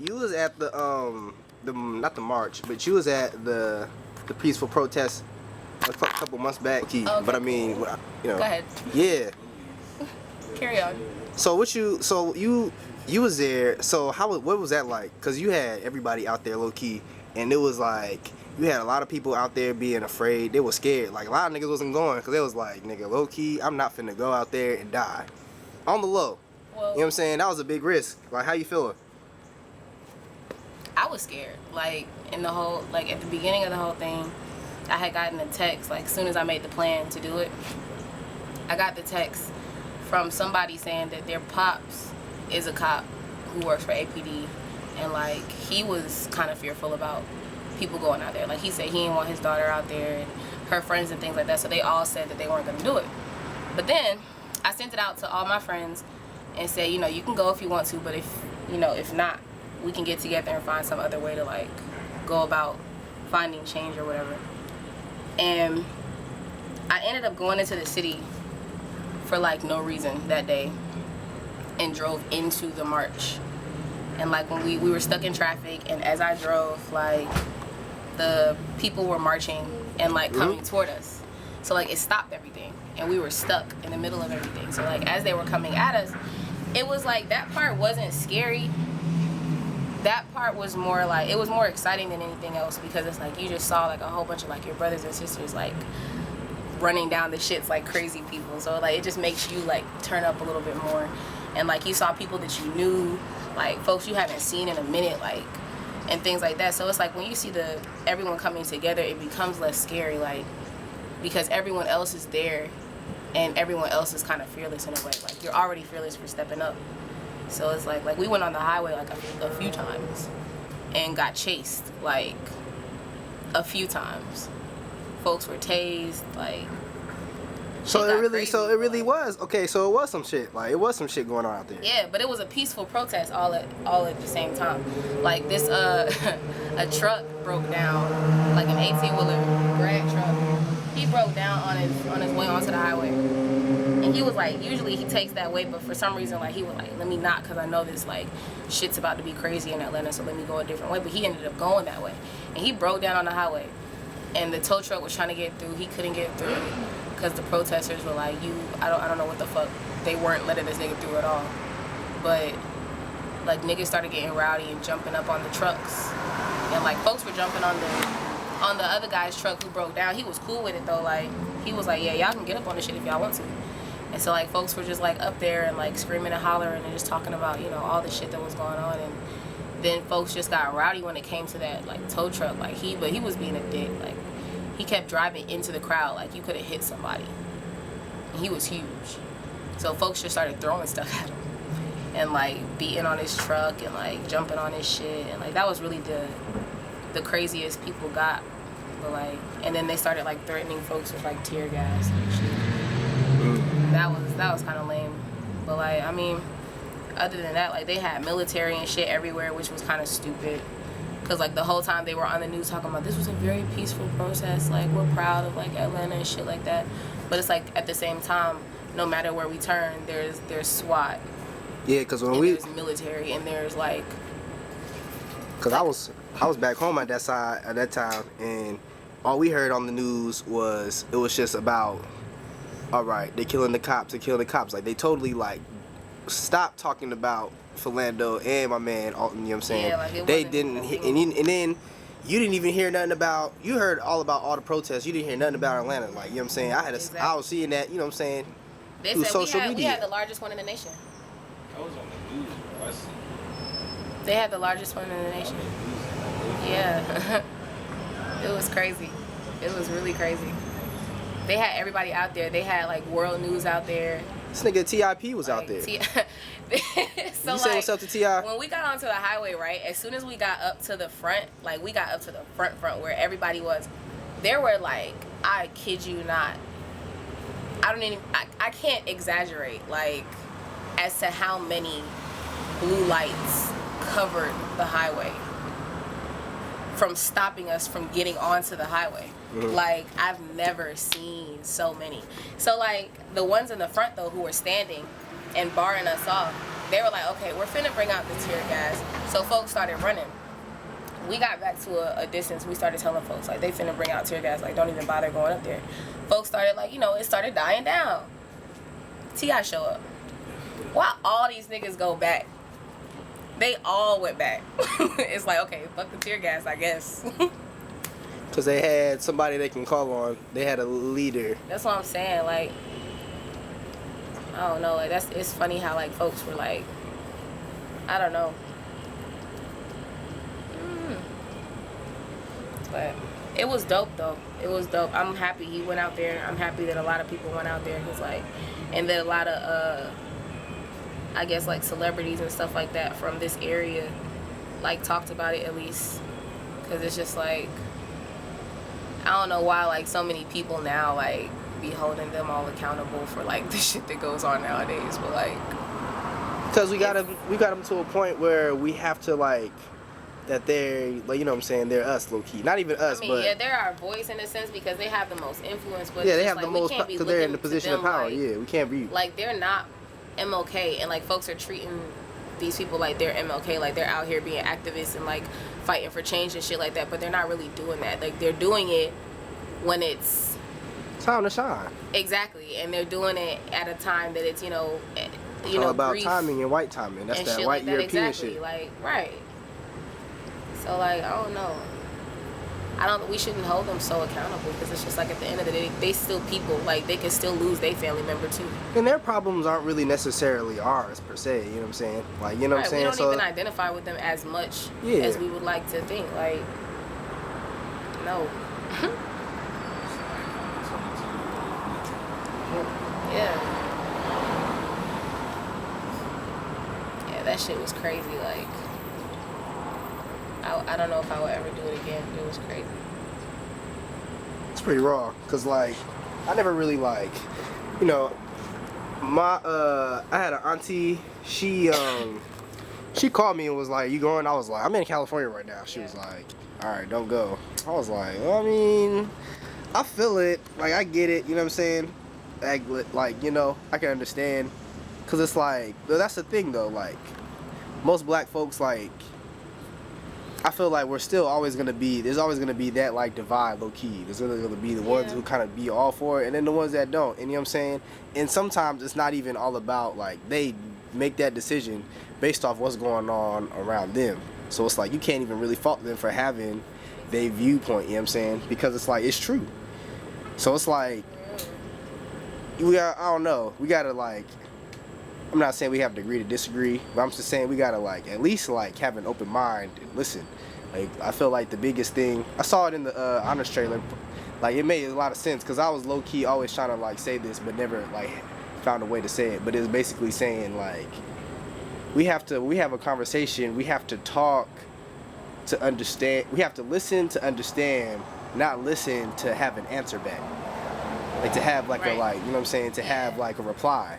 you was at the not the march, but you was at the peaceful protest a couple months back. Okay, but I mean, cool. you know. Go ahead. Yeah. Carry on. So you was there. So what was that like? Cause you had everybody out there low key, and it was like you had a lot of people out there being afraid. They were scared. Like a lot of niggas wasn't going because they was like, nigga, low key, I'm not finna go out there and die. On the low. Well, you know what I'm saying? That was a big risk. Like, how you feeling? I was scared. Like in the whole, like at the beginning of the whole thing, I had gotten a text. Like as soon as I made the plan to do it, I got the text from somebody saying that their pops is a cop who works for APD, and like he was kind of fearful about people going out there. Like he said he didn't want his daughter out there and her friends and things like that. So they all said that they weren't going to do it. But then I sent it out to all my friends and said, you know, you can go if you want to, but if not, we can get together and find some other way to like go about finding change or whatever. And I ended up going into the city for like no reason that day and drove into the march. And like when we were stuck in traffic, and as I drove, like the people were marching and like coming toward us. So like it stopped everything and we were stuck in the middle of everything. So like as they were coming at us, it was like that part wasn't scary. That part was more like, it was more exciting than anything else, because it's like you just saw like a whole bunch of like your brothers and sisters like running down the shits like crazy people. So like it just makes you like turn up a little bit more. And like you saw people that you knew, like folks you haven't seen in a minute, like, and things like that. So it's like when you see everyone coming together, it becomes less scary, like, because everyone else is there and everyone else is kind of fearless in a way. Like you're already fearless for stepping up. So it's like we went on the highway like a few times and got chased like a few times. Folks were tased, like. So it really was okay. So it was some shit. Like it was some shit going on out there. Yeah, but it was a peaceful protest all at the same time. Like this a truck broke down, like an 18-wheeler drag truck. He broke down on his way onto the highway, and he was like, usually he takes that way, but for some reason like he was like, let me not, because I know this like shit's about to be crazy in Atlanta, so let me go a different way. But he ended up going that way, and he broke down on the highway, and the tow truck was trying to get through. He couldn't get through because the protesters were like, I don't know what the fuck, they weren't letting this nigga through at all. But like niggas started getting rowdy and jumping up on the trucks, and like folks were jumping on the other guy's truck who broke down. He was cool with it though. Like he was like, yeah, y'all can get up on this shit if y'all want to. And so like folks were just like up there and like screaming and hollering and just talking about, you know, all the shit that was going on. And then folks just got rowdy when it came to that like tow truck. Like he was being a dick. Like he kept driving into the crowd like you could have hit somebody. And he was huge. So folks just started throwing stuff at him and like beating on his truck and like jumping on his shit. And like that was really the craziest people got. But like, and then they started like threatening folks with like tear gas and shit. That was kind of lame. But like, I mean, other than that, like they had military and shit everywhere, which was kind of stupid. Cause like the whole time they were on the news talking about this was a very peaceful protest. Like we're proud of like Atlanta and shit like that. But it's like at the same time, no matter where we turn, there's SWAT. Yeah, cause there's military and there's like. Cause I was back home at that time, and all we heard on the news was it was just about, all right, they're killing the cops. Like they totally like stopped talking about Philando and my man Alton. You know what I'm saying? Yeah, like they didn't, and then you didn't even hear nothing about. You heard all about all the protests. You didn't hear nothing about Atlanta. Like you know what I'm saying? I was seeing that. You know what I'm saying? They through said social we media. had the largest one in the nation. I was on the news, bro. I seen They had the largest one in the nation. Yeah. It was crazy. It was really crazy. They had everybody out there. They had like world news out there. This nigga T.I.P. was out there. So you say what's up to T.I.? When we got onto the highway, right, as soon as we got up to the front, like we got up to the front where everybody was, there were like, I kid you not, I can't exaggerate, like, as to how many blue lights covered the highway from stopping us from getting onto the highway. Mm-hmm. Like, I've never seen so many. So, like, the ones in the front, though, who were standing and barring us off, they were like, okay, we're finna bring out the tear gas. So folks started running. We got back to a distance. We started telling folks, like, they finna bring out tear gas. Like, don't even bother going up there. Folks started, like, it started dying down. T.I. show up. Why all these niggas go back? They all went back. It's like, okay, fuck the tear gas, I guess. Because they had somebody they can call on. They had a leader. That's what I'm saying. Like, I don't know. Like, it's funny how, like, folks were like, I don't know. But it was dope, though. It was dope. I'm happy he went out there. I'm happy that a lot of people went out there. Cause, like, and that a lot of, I guess, like, celebrities and stuff like that from this area, like, talked about it at least. Because it's just, like, I don't know why, like, so many people now, like, be holding them all accountable for, like, the shit that goes on nowadays. But, like... Because we got them to a point where we have to, like... that they're, like, you know what I'm saying, they're us, low-key. Not even us, but... yeah, they're our voice in a sense because they have the most influence, but yeah, it's they just, have the like, most, because they're in the position of power, like, yeah, we can't be... Like, they're not MLK, and, like, folks are treating these people like they're MLK, like, they're out here being activists and, like, fighting for change and shit like that, but they're not really doing that. Like, they're doing it when it's... time to shine. Exactly, and they're doing it at a time that it's, It's all about timing and white timing. That's that white like European exactly. shit. Like, right. So, like, I don't know. We shouldn't hold them so accountable because it's just like at the end of the day, they still people. Like, they can still lose their family member too. And their problems aren't really necessarily ours per se, you know what I'm saying? Like, you know what I'm saying? We don't even identify with them as much as we would like to think. Like, no. Yeah. Yeah, that shit was crazy. Like, I don't know if I would ever do it again. It was crazy. It's pretty raw, cause like I never really like, I had an auntie. She called me and was like, "You going?" I was like, "I'm in California right now." She was like, "All right, don't go." I was like, well, I mean, I feel it. Like, I get it. You know what I'm saying? Like, I can understand, cause it's like that's the thing though. Like, most black folks, like, I feel like we're still always gonna be. There's always gonna be that, like, divide, low key. There's really gonna be the ones who kind of be all for it, and then the ones that don't. And you know what I'm saying? And sometimes it's not even all about, like, they make that decision based off what's going on around them. So it's like you can't even really fault them for having their viewpoint. You know what I'm saying? Because it's like it's true. So it's like I don't know. We gotta, like. I'm not saying we have to agree to disagree, but I'm just saying we gotta, like, at least, like, have an open mind and listen. Like, I feel like the biggest thing, I saw it in the Honors trailer, like, it made a lot of sense, because I was low-key always trying to, like, say this, but never, like, found a way to say it. But it was basically saying, like, we have a conversation, we have to talk to understand, we have to listen to understand, not listen to have an answer back. Like, to have, like, a, like, you know what I'm saying, to have, like, a reply.